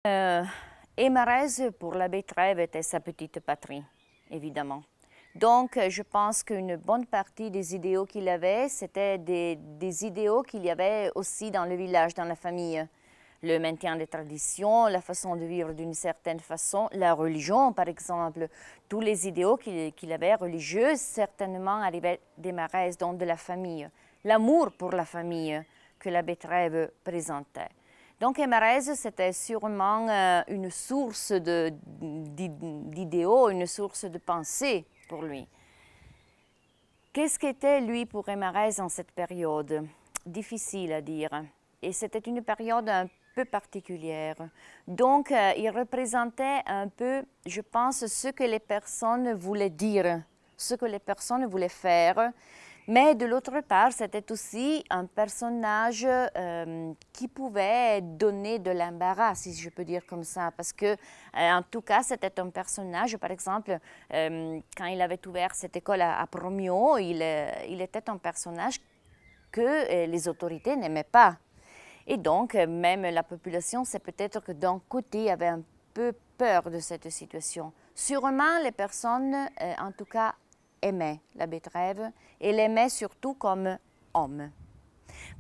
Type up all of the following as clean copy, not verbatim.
Euh, Émarez, pour l'abbé Trèves, était sa petite patrie, évidemment. Donc, je pense qu'une bonne partie des idéaux qu'il avait, c'était des idéaux qu'il y avait aussi dans le village, dans la famille. Le maintien des traditions, la façon de vivre d'une certaine façon, la religion, par exemple. Tous les idéaux qu'il avait religieux, certainement arrivaient d'Émarez, donc de la famille. L'amour pour la famille que l'abbé Trèves présentait. Donc, Émarez, c'était sûrement une source d'idéaux, une source de pensée pour lui. Qu'est-ce qu'était, lui, pour Émarez en cette période? Difficile à dire. Et c'était une période un peu particulière. Donc, il représentait un peu, je pense, ce que les personnes voulaient dire, ce que les personnes voulaient faire. Mais de l'autre part, c'était aussi un personnage qui pouvait donner de l'embarras, si je peux dire comme ça, parce que, en tout cas, c'était un personnage, par exemple, quand il avait ouvert cette école à Promio, il était un personnage que les autorités n'aimaient pas. Et donc, même la population, c'est peut-être que d'un côté, avait un peu peur de cette situation. Sûrement, les personnes, en tout cas, aimait l'abbé Trèves et l'aimait surtout comme homme.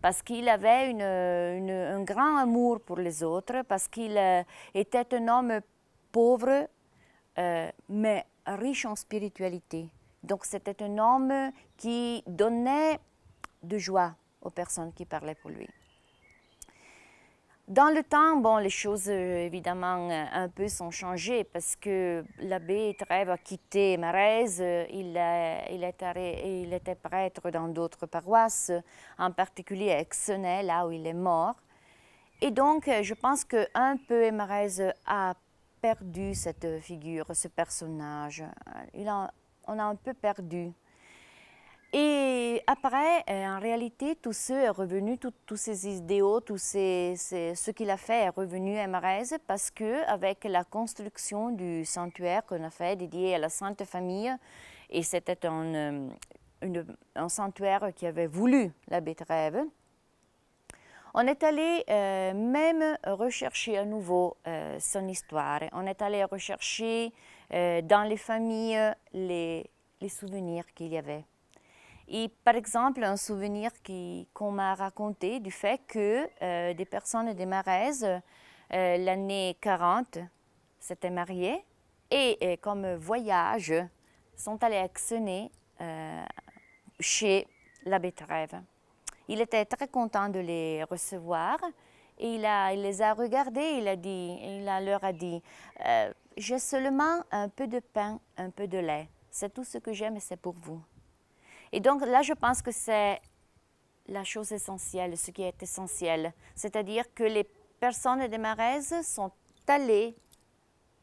Parce qu'il avait un grand amour pour les autres, parce qu'il était un homme pauvre, mais riche en spiritualité. Donc c'était un homme qui donnait de joie aux personnes qui parlaient pour lui. Dans le temps, bon, les choses évidemment un peu sont changées parce que l'abbé Trèves a quitté Émarez, il était prêtre dans d'autres paroisses, en particulier à Exenay, là où il est mort. Et donc, je pense qu'un peu Émarez a perdu cette figure, ce personnage. On a un peu perdu. Et après, en réalité, tout ce est revenu, tous ces idéaux, ce qu'il a fait est revenu à Émarez parce que avec la construction du sanctuaire qu'on a fait dédié à la Sainte Famille, et c'était un sanctuaire qui avait voulu l'abbé Trèves, on est allé même rechercher à nouveau son histoire. On est allé rechercher dans les familles les souvenirs qu'il y avait. Et par exemple, un souvenir qu'on m'a raconté du fait que des personnes des Maraises, l'année 40, s'étaient mariées et comme voyage, sont allées à Exenay chez l'abbé Trèves. Il était très content de les recevoir et il les a regardés, il leur a dit j'ai seulement un peu de pain, un peu de lait. C'est tout ce que j'aime et c'est pour vous. Et donc là, je pense que c'est la chose essentielle, ce qui est essentiel. C'est-à-dire que les personnes des Maraises sont allées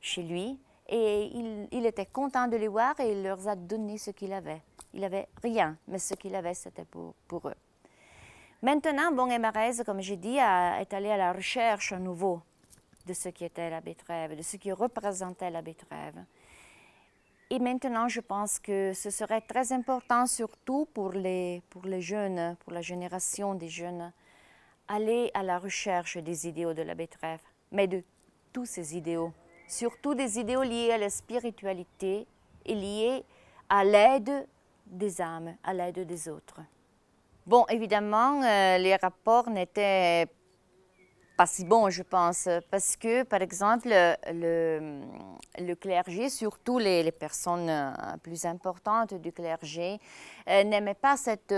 chez lui et il était content de les voir et il leur a donné ce qu'il avait. Il n'avait rien, mais ce qu'il avait, c'était pour eux. Maintenant, bon, Émarez, comme j'ai dit, est allé à la recherche à nouveau de ce qui était l'abbé Trèves, de ce qui représentait l'abbé Trèves. Et maintenant, je pense que ce serait très important, surtout pour les jeunes, pour la génération des jeunes, aller à la recherche des idéaux de l'abbé Trèves, mais de tous ces idéaux, surtout des idéaux liés à la spiritualité et liés à l'aide des âmes, à l'aide des autres. Bon, évidemment, les rapports n'étaient pas si bon, je pense, parce que, par exemple, le clergé, surtout les personnes plus importantes du clergé, n'aimaient pas cette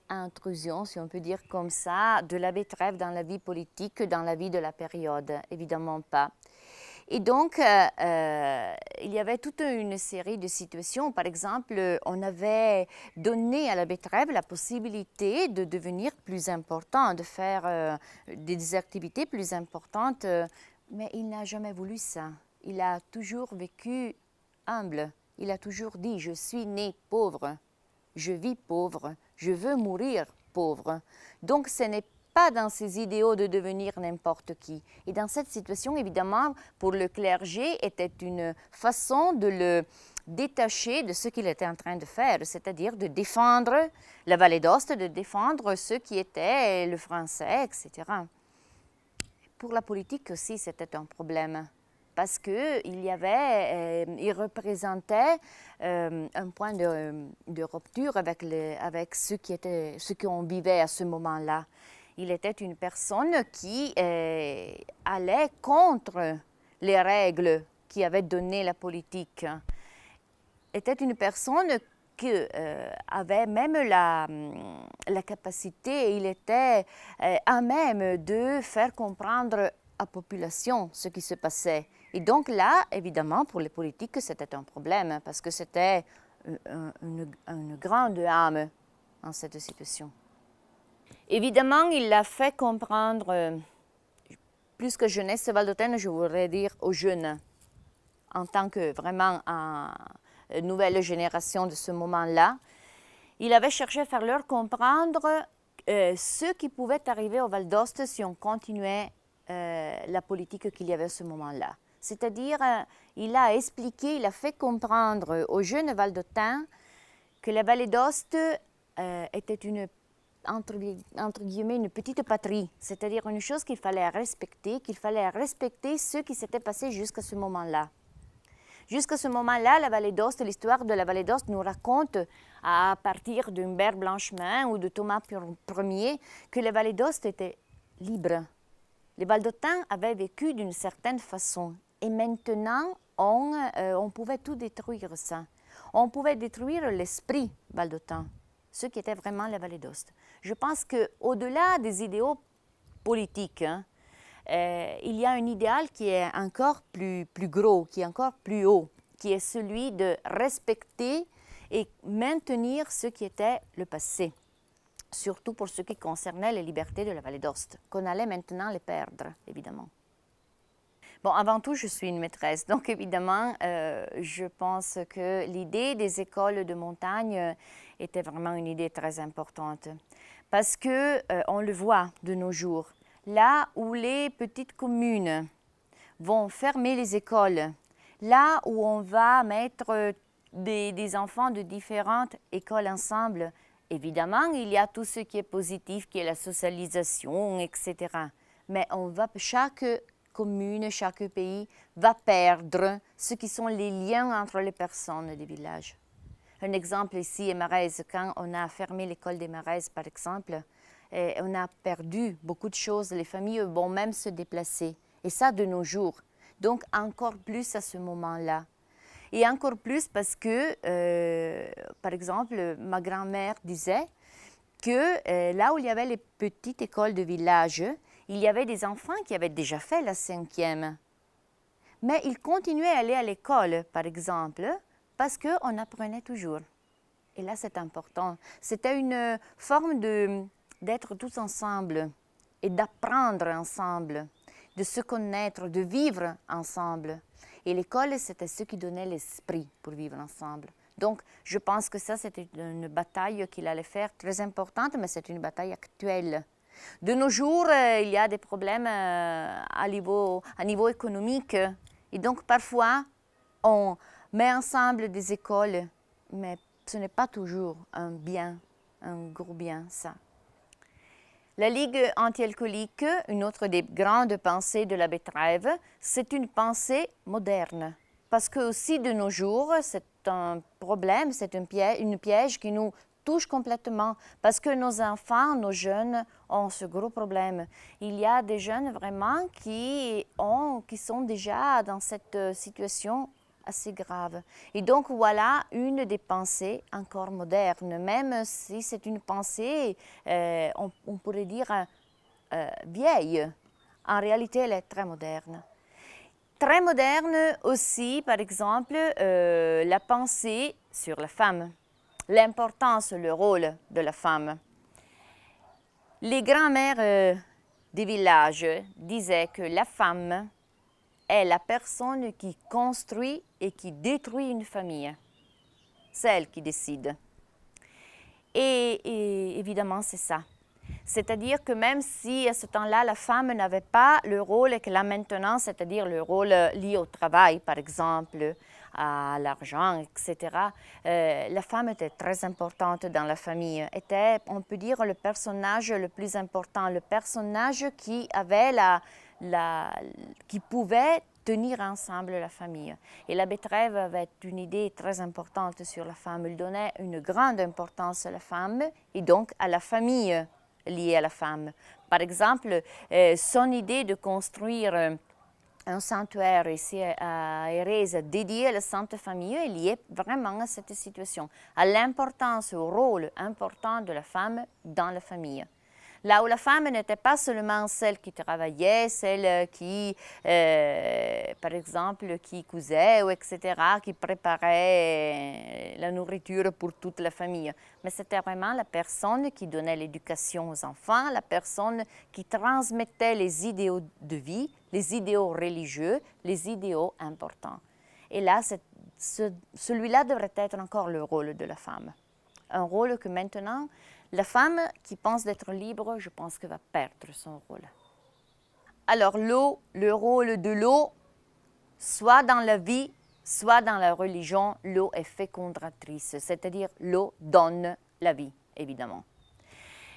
intrusion, si on peut dire comme ça, de l'abbé Trèves dans la vie politique, dans la vie de la période, évidemment pas. Et donc, il y avait toute une série de situations. Par exemple, on avait donné à l'abbé Trèves la possibilité de devenir plus important, de faire des activités plus importantes, mais il n'a jamais voulu ça. Il a toujours vécu humble. Il a toujours dit, je suis né pauvre, je vis pauvre, je veux mourir pauvre. Donc, ce n'est pas dans ses idéaux de devenir n'importe qui. Et dans cette situation, évidemment, pour le clergé, était une façon de le détacher de ce qu'il était en train de faire, c'est-à-dire de défendre la vallée d'Aoste, de défendre ce qui était le français, etc. pour la politique aussi, c'était un problème. Parce qu'il représentait un point de rupture avec ceux qu'on vivait à ce moment-là. Il était une personne qui allait contre les règles qui avaient donné la politique. Était une personne qui avait même la capacité, il était à même de faire comprendre à la population ce qui se passait. Et donc là, évidemment, pour les politiques, c'était un problème parce que c'était une grande âme en cette situation. Évidemment, il a fait comprendre, plus que jeunesse valdôtaine, je voudrais dire aux jeunes, en tant que vraiment nouvelle génération de ce moment-là, il avait cherché à faire leur comprendre ce qui pouvait arriver au Val d'Ost si on continuait la politique qu'il y avait à ce moment-là. C'est-à-dire, il a expliqué, il a fait comprendre aux jeunes Valdôtains que la vallée d'Ost était entre guillemets, une petite patrie, c'est-à-dire une chose qu'il fallait respecter ce qui s'était passé jusqu'à ce moment-là. Jusqu'à ce moment-là, la vallée d'Ost, l'histoire de la vallée d'Ost nous raconte, à partir d'Humbert Blanchemin ou de Thomas Ier, que la vallée d'Ost était libre. Les Valdôtains avaient vécu d'une certaine façon. Et maintenant, on pouvait tout détruire ça. On pouvait détruire l'esprit valdôtain, ce qui était vraiment la vallée d'Ost. Je pense qu'au-delà des idéaux politiques, il y a un idéal qui est encore plus gros, qui est encore plus haut, qui est celui de respecter et maintenir ce qui était le passé, surtout pour ce qui concernait les libertés de la vallée d'Ost, qu'on allait maintenant les perdre, évidemment. Bon, avant tout, je suis une maîtresse, donc évidemment, je pense que l'idée des écoles de montagne était vraiment une idée très importante, parce que on le voit de nos jours. Là où les petites communes vont fermer les écoles, là où on va mettre des enfants de différentes écoles ensemble, évidemment, il y a tout ce qui est positif, qui est la socialisation, etc. Mais chaque commune, chaque pays va perdre ce qui sont les liens entre les personnes des villages. Un exemple ici est Maraises. Quand on a fermé l'école des Maraises, par exemple, on a perdu beaucoup de choses. Les familles vont même se déplacer. Et ça de nos jours. Donc, encore plus à ce moment-là. Et encore plus parce que, par exemple, ma grand-mère disait que là où il y avait les petites écoles de village, il y avait des enfants qui avaient déjà fait la 5e. Mais ils continuaient à aller à l'école, par exemple, parce qu'on apprenait toujours. Et là, c'est important. C'était une forme d'être tous ensemble et d'apprendre ensemble, de se connaître, de vivre ensemble. Et l'école, c'était ce qui donnait l'esprit pour vivre ensemble. Donc, je pense que ça, c'était une bataille qu'il allait faire très importante, mais c'est une bataille actuelle. De nos jours, il y a des problèmes à niveau économique. Et donc, parfois, on met ensemble des écoles, mais ce n'est pas toujours un bien, un gros bien, ça. La Ligue anti-alcoolique, une autre des grandes pensées de l'abbé Trèves, c'est une pensée moderne. Parce que aussi de nos jours, c'est un problème, c'est une piège qui nous touche complètement. Parce que nos enfants, nos jeunes ont ce gros problème. Il y a des jeunes vraiment qui sont déjà dans cette situation assez grave. Et donc voilà une des pensées encore modernes, même si c'est une pensée, on pourrait dire vieille. En réalité, elle est très moderne. Très moderne aussi, par exemple, la pensée sur la femme, l'importance, le rôle de la femme. Les grands-mères des villages disaient que la femme est la personne qui construit et qui détruit une famille. C'est elle qui décide. Et évidemment, c'est ça. C'est-à-dire que même si à ce temps-là, la femme n'avait pas le rôle qu'elle a maintenant, c'est-à-dire le rôle lié au travail, par exemple, à l'argent, etc., la femme était très importante dans la famille, était, on peut dire, le personnage le plus important, le personnage qui avait qui pouvait tenir ensemble la famille. Et la betterave avait une idée très importante sur la femme. Il donnait une grande importance à la femme et donc à la famille liée à la femme. Par exemple, son idée de construire un sanctuaire ici à Erez dédié à la Sainte Famille est lié vraiment à cette situation, à l'importance, au rôle important de la femme dans la famille. Là où la femme n'était pas seulement celle qui travaillait, celle qui, par exemple, qui cousait, ou etc., qui préparait la nourriture pour toute la famille. Mais c'était vraiment la personne qui donnait l'éducation aux enfants, la personne qui transmettait les idéaux de vie, les idéaux religieux, les idéaux importants. Et là, celui-là devrait être encore le rôle de la femme. Un rôle que maintenant, la femme qui pense d'être libre, je pense qu'elle va perdre son rôle. Alors l'eau, le rôle de l'eau, soit dans la vie, soit dans la religion, l'eau est fécondatrice, c'est-à-dire l'eau donne la vie, évidemment.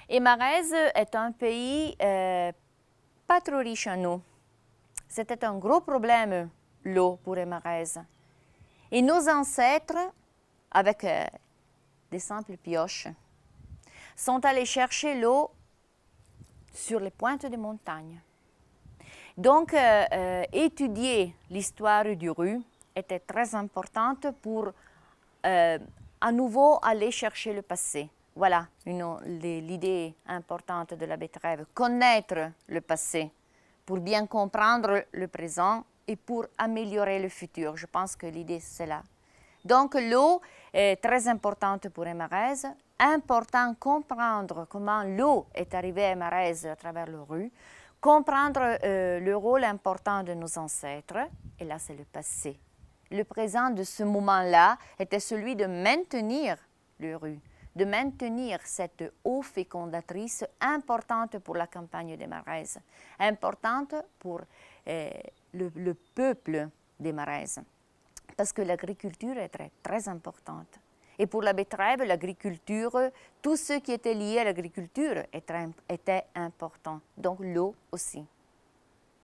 Et Marèze est un pays pas trop riche en eau. C'était un gros problème, l'eau pour les Marèzes. Et nos ancêtres, avec des simples pioches, sont allés chercher l'eau sur les pointes des montagnes. Donc, étudier l'histoire du Rhu était très importante pour à nouveau aller chercher le passé. Voilà l'idée importante de la betterave, connaître le passé pour bien comprendre le présent et pour améliorer le futur. Je pense que l'idée, c'est là. Donc, l'eau est très importante pour les Marèzes. Important comprendre comment l'eau est arrivée à Marèzes à travers le Rhu, comprendre le rôle important de nos ancêtres, et là c'est le passé. Le présent de ce moment-là était celui de maintenir le Rhu, de maintenir cette eau fécondatrice importante pour la campagne des Marèzes, importante pour le peuple des Marèzes, parce que l'agriculture est très, très importante. Et pour la betterave, l'agriculture, tout ce qui était lié à l'agriculture était important. Donc l'eau aussi.